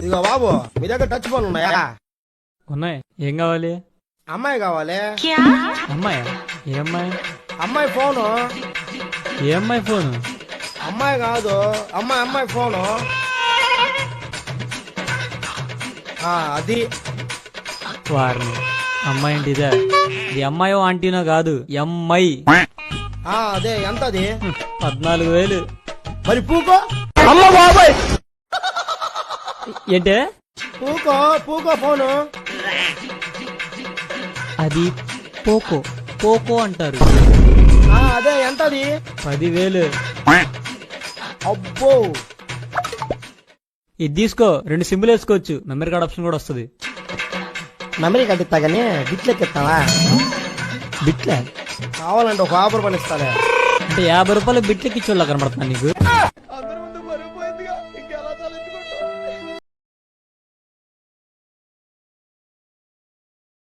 ఇదిగో బాబు, మీ దగ్గర touch phone ఉన్నాయా? ఉన్నాయి. ఏం కావాలి? అమ్మాయి కావాలి. అమ్మాయి? ఏ అమ్మాయి? అమ్మాయి ఫోను. ఏ అమ్మాయి ఫోను? అమ్మాయి కాదు, అమ్మాయి ఫోను. అది వారిని అమ్మాయి ఏంటి ఇదే? ఇది అమ్మాయో ఆంటీనో కాదు, అమ్మాయి. అదే ఎంత అది? 14,000. మరి పూకో. అమ్మ బాబాయ్ ఏంటే? పూకో ఫోను. అది పోకో. పోకో అంటారు. అదే ఎంత అది? 10,000. అబ్బో, ఇది తీసుకో, 2 సిమ్లు వేసుకోవచ్చు, మెమరీ కార్డ్ ఆప్షన్ కూడా వస్తుంది. మెమరీ కార్డు ఇస్తా గానీ బిట్లెక్కి ఇస్తావా? బిట్లే కావాలంటే ఒక 50 రూపాయలు ఇస్తాలే. అంటే 50 రూపాయలు బిట్లెక్కి ఇచ్చోళ్ళ కనబడుతున్నా నీకు.